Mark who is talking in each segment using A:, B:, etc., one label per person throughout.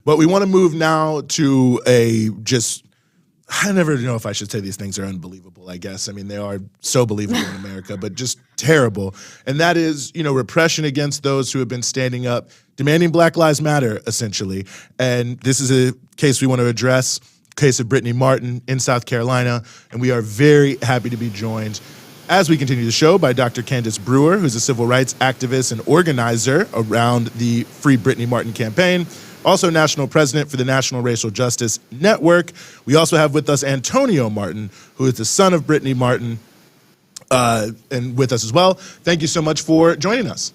A: But we want to move now to I never know if I should say these things are unbelievable, I guess. I mean, they are so believable in America, but just terrible. And that is, repression against those who have been standing up, demanding Black Lives Matter, essentially. And this is a case we want to address, case of Brittany Martin in South Carolina. And we are very happy to be joined as we continue the show by Dr. Candace Brewer, who's a civil rights activist and organizer around the Free Brittany Martin campaign. Also national president for the National Racial Justice Network. We also have with us Antonio Martin, who is the son of Brittany Martin, and with us as well. Thank you so much for joining us.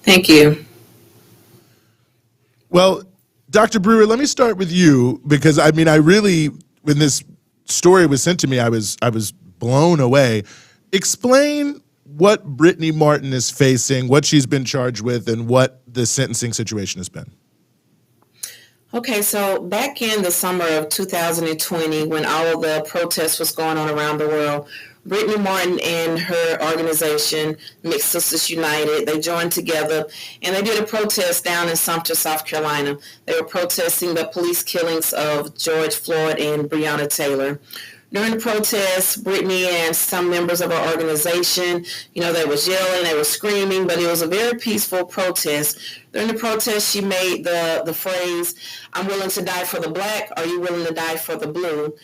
B: Thank you.
A: Well, Dr. Brewer, let me start with you because, I really, when this story was sent to me, I was blown away. Explain what Brittany Martin is facing, what she's been charged with, and what the sentencing situation has been.
B: Okay, so back in the summer of 2020, when all of the protests was going on around the world, Brittany Martin and her organization, Mixed Sisters United, they joined together and they did a protest down in Sumter, South Carolina. They were protesting the police killings of George Floyd and Breonna Taylor. During the protest, Brittany and some members of our organization, they was yelling, they were screaming, but it was a very peaceful protest. During the protest, she made the phrase, "I'm willing to die for the black. Are you willing to die for the blue?"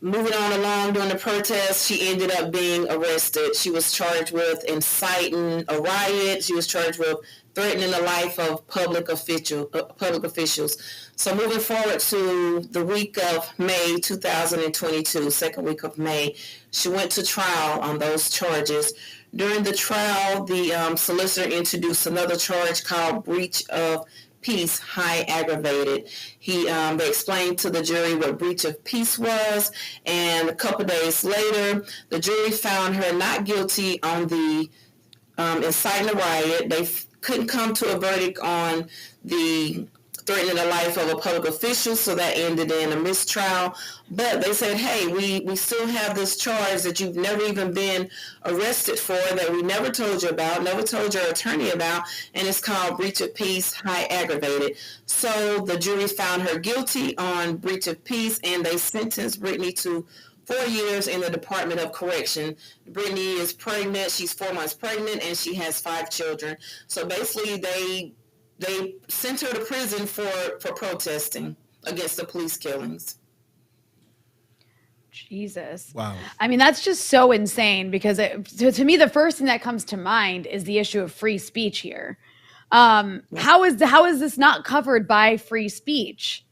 B: Moving on along during the protest, she ended up being arrested. She was charged with inciting a riot. She was charged with threatening the life of public officials. So moving forward to the week of May 2022, second week of May, she went to trial on those charges. During the trial, the solicitor introduced another charge called breach of peace, high aggravated. They explained to the jury what breach of peace was, and a couple days later, the jury found her not guilty on the inciting a riot. They couldn't come to a verdict on the threatening the life of a public official, so that ended in a mistrial. But they said, hey, we still have this charge that you've never even been arrested for, that we never told you about, never told your attorney about, and it's called breach of peace, high aggravated. So the jury found her guilty on breach of peace, and they sentenced Brittany to 4 years in the Department of Correction. Brittany is pregnant. She's 4 months pregnant, and she has 5 children. So basically, they sent her to prison for protesting against the police killings.
C: Jesus.
A: Wow.
C: That's just so insane because to me, the first thing that comes to mind is the issue of free speech here. How is this not covered by free speech?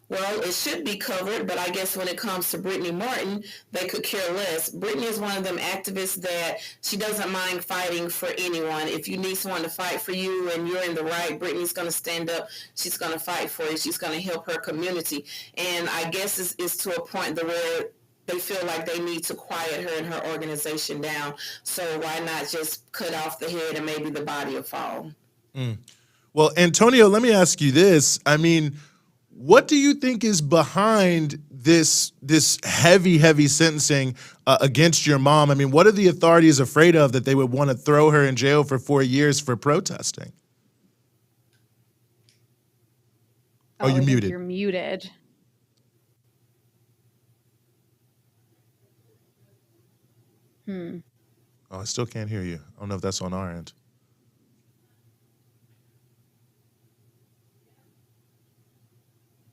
B: Well, it should be covered, but I guess when it comes to Brittany Martin, they could care less. Brittany is one of them activists that she doesn't mind fighting for anyone. If you need someone to fight for you and you're in the right, Brittany's going to stand up. She's going to fight for you. She's going to help her community. And I guess it's to a point where they feel like they need to quiet her and her organization down. So why not just cut off the head and maybe the body will fall?
A: Well, Antonio, let me ask you this. What do you think is behind this heavy sentencing against your mom? What are the authorities afraid of that they would want to throw her in jail for 4 years for protesting? Oh, you're muted.
C: You're muted.
A: Oh, I still can't hear you. I don't know if that's on our end.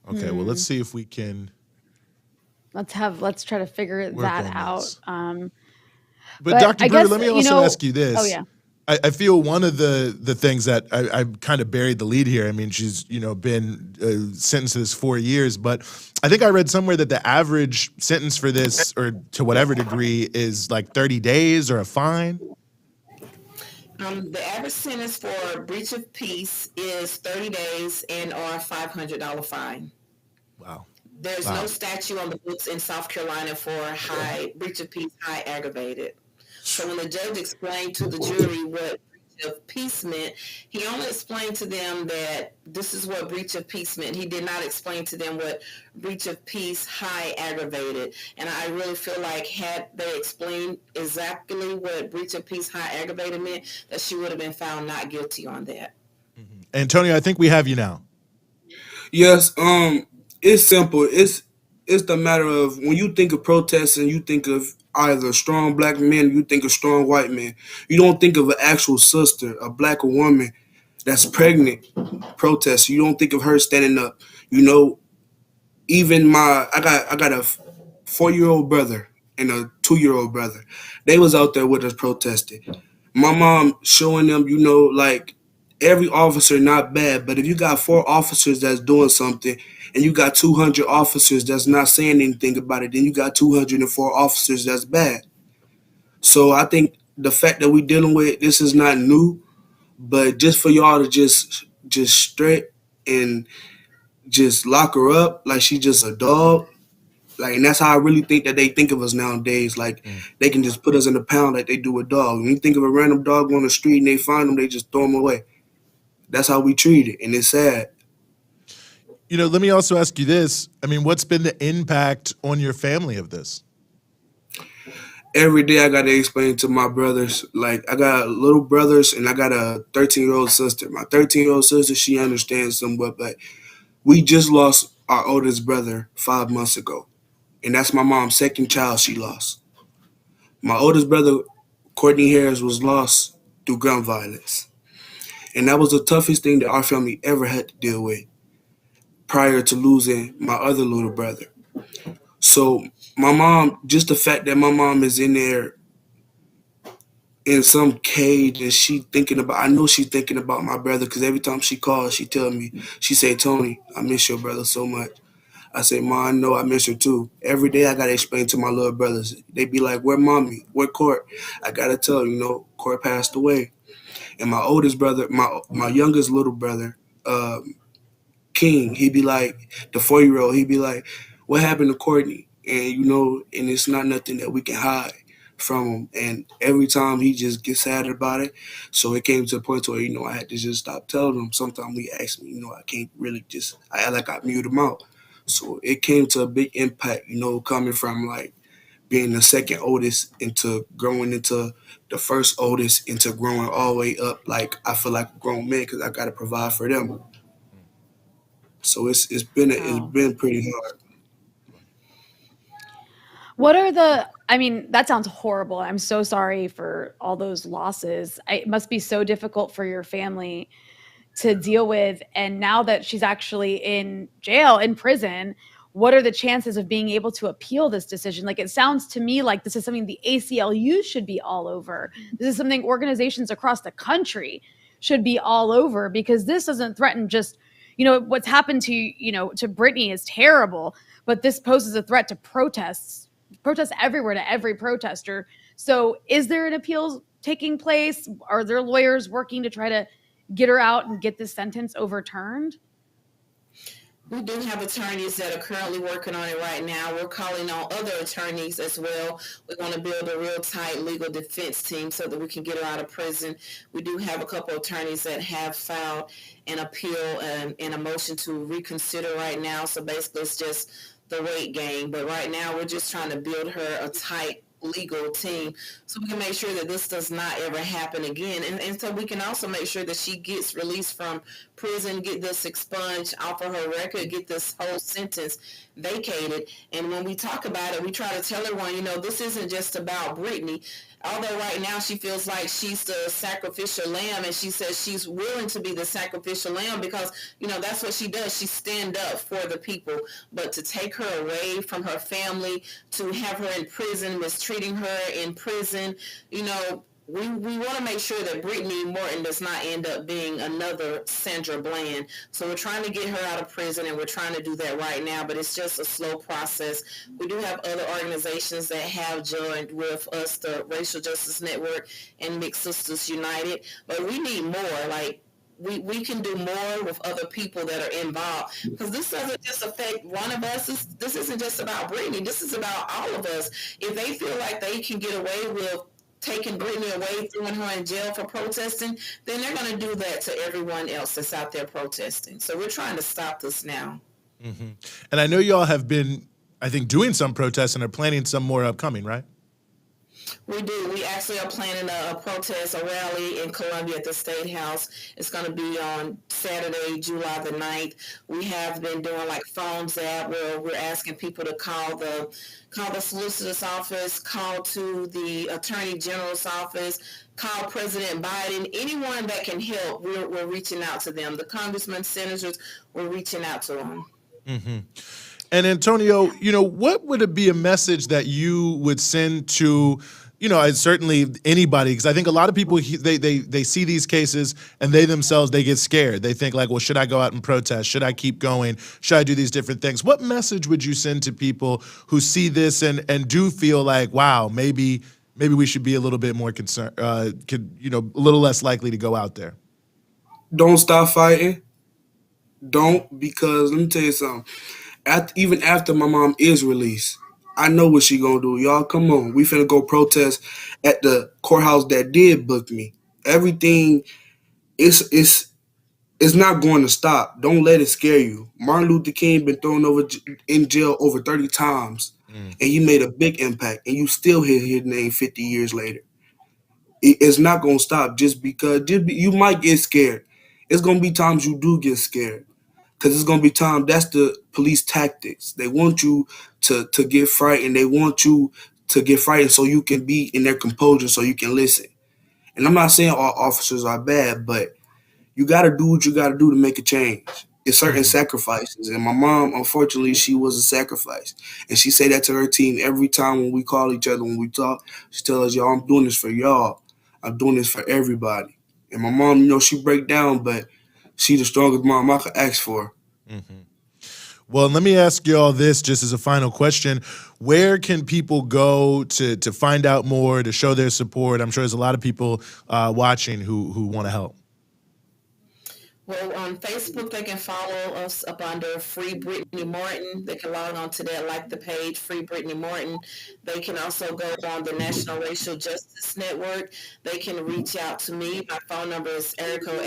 A: Okay, well, let's see if we can.
C: Let's try to figure that out.
A: But Dr. Brewer, let me also ask you this.
C: Oh yeah.
A: I feel one of the things that I kind of buried the lead here. She's been sentenced to this 4 years, but I think I read somewhere that the average sentence for this, or to whatever degree, is like 30 days or a fine.
B: The average sentence for breach of peace is 30 days and or a $500 fine.
A: Wow.
B: There's no statute on the books in South Carolina for breach of peace, high aggravated. So when the judge explained to the jury what breach of peace meant, he only explained to them that this is what breach of peace meant. He did not explain to them what breach of peace, high aggravated. And I really feel like had they explained exactly what breach of peace, high aggravated meant, that she would have been found not guilty on that.
A: Antonio, I think we have you now.
D: Yes, it's simple. It's the matter of when you think of protesting, you think of either strong black men, you think of strong white men. You don't think of an actual sister, a black woman that's pregnant protest. You don't think of her standing up. You know, even I got a 4 year old brother and a 2 year old brother. They was out there with us protesting. My mom showing them, like every officer not bad, but if you got four officers that's doing something and you got 200 officers that's not saying anything about it, then you got 204 officers that's bad. So I think the fact that we dealing with this is not new, but just for y'all to just straight and just lock her up like she just a dog. Like, and that's how I really think that they think of us nowadays. Like, they can just put us in a pound like they do a dog. When you think of a random dog on the street and they find them, they just throw them away. That's how we treat it, and it's sad.
A: Let me also ask you this. I mean, what's been the impact on your family of this?
D: Every day I got to explain to my brothers. Like, I got little brothers and I got a 13-year-old sister. My 13-year-old sister, she understands somewhat, but we just lost our oldest brother 5 months ago. And that's my mom's second child she lost. My oldest brother, Courtney Harris, was lost through gun violence. And that was the toughest thing that our family ever had to deal with prior to losing my other little brother. So my mom, just the fact that my mom is in there in some cage and I know she's thinking about my brother because every time she calls, she tell me, she say, Tony, I miss your brother so much. I say, Ma, I know I miss her too. Every day I gotta explain to my little brothers. They be like, where mommy? Where Court? I gotta tell them, Court passed away. And my oldest brother, my youngest little brother, King, he'd be like, the 4 year old, he'd be like, what happened to Courtney? And and it's not nothing that we can hide from him. And every time he just gets sad about it. So it came to a point where, I had to just stop telling him. Sometimes he asked me, I can't really I like I mute him out. So it came to a big impact, coming from like being the second oldest into growing into the first oldest into growing all the way up. Like I feel like a grown man because I got to provide for them. So it's
C: Wow.
D: been pretty hard.
C: What are I mean, that sounds horrible. I'm so sorry for all those losses. It must be so difficult for your family to deal with. And now that she's actually in jail, in prison, what are the chances of being able to appeal this decision? Like, it sounds to me like this is something the ACLU should be all over. This is something organizations across the country should be all over, because this doesn't threaten just, what's happened to Brittany is terrible, but this poses a threat to protests everywhere, to every protester. So is there an appeal taking place? Are there lawyers working to try to get her out and get this sentence overturned?
B: We do have attorneys that are currently working on it right now. We're calling on other attorneys as well. We want to build a real tight legal defense team so that we can get her out of prison. We do have a couple of attorneys that have filed an appeal and a motion to reconsider right now. So basically it's just the wait game. But right now we're just trying to build her a tight legal team so we can make sure that this does not ever happen again, and so we can also make sure that she gets released from prison, get this expunged off of her record, get this whole sentence vacated. And when we talk about it, we try to tell everyone, this isn't just about Brittany. Although right now she feels like she's the sacrificial lamb, and she says she's willing to be the sacrificial lamb because, that's what she does. She stand up for the people. But to take her away from her family, to have her in prison, mistreating her in prison, we want to make sure that Brittany Martin does not end up being another Sandra Bland. So we're trying to get her out of prison, and we're trying to do that right now, but it's just a slow process. We do have other organizations that have joined with us, the Racial Justice Network and Mixed Sisters United, but we need more. Like, we can do more with other people that are involved, because this doesn't just affect one of us. This isn't just about Brittany. This is about all of us. If they feel like they can get away with taking Brittany away, throwing her in jail for protesting, then they're going to do that to everyone else that's out there protesting. So we're trying to stop this now.
A: Mm-hmm. And I know y'all have been, I think, doing some protests and are planning some more upcoming, right?
B: We do. We actually are planning a protest, a rally in Columbia at the State House. It's going to be on Saturday, July the 9th. We have been doing like phone zap where we're asking people to call the solicitor's office, call to the attorney general's office, call President Biden. Anyone that can help, we're reaching out to them. The congressmen, senators, we're reaching out to them.
A: Mm-hmm. And Antonio, what would it be a message that you would send to, certainly anybody? Because I think a lot of people, they see these cases and they themselves, they get scared. They think like, well, should I go out and protest? Should I keep going? Should I do these different things? What message would you send to people who see this and do feel like, wow, maybe we should be a little bit more concerned, a little less likely to go out there?
D: Don't stop fighting. Don't, because let me tell you something. Even after my mom is released, I know what she gonna do. Y'all, come on. We finna go protest at the courthouse that did book me. Everything is not going to stop. Don't let it scare you. Martin Luther King been thrown over in jail over 30 times, and he made a big impact, and you still hear his name 50 years later. It's not gonna stop just because you might get scared. It's gonna be times you do get scared. Because it's gonna be time. That's the police tactics. They want you to get frightened. They want you to get frightened so you can be in their composure, so you can listen. And I'm not saying all officers are bad, but you got to do what you got to do to make a change. It's certain sacrifices. And my mom, unfortunately, she was a sacrifice. And she say that to her team every time when we call each other, when we talk. She tells us, y'all, I'm doing this for y'all. I'm doing this for everybody. And my mom, she break down, but she the strongest mom I could ask for.
A: Mm-hmm. Well, let me ask you all this just as a final question. Where can people go to find out more, to show their support? I'm sure there's a lot of people watching who want to help.
B: Well, on Facebook, they can follow us up under Free Brittany Martin. They can log on to that, like the page, Free Brittany Martin. They can also go on the National Racial Justice Network. They can reach out to me. My phone number is area code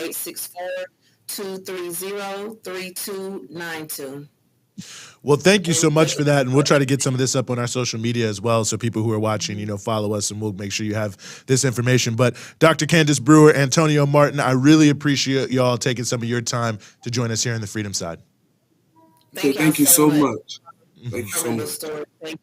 B: 864-230-3292.
A: Well, thank you so much for that, and we'll try to get some of this up on our social media as well, so people who are watching, follow us, and we'll make sure you have this information. But Dr. Candace Brewer, Antonio Martin, I really appreciate y'all taking some of your time to join us here in the Freedom Side.
D: Thank you so much. Thank you so much.
B: Thank you.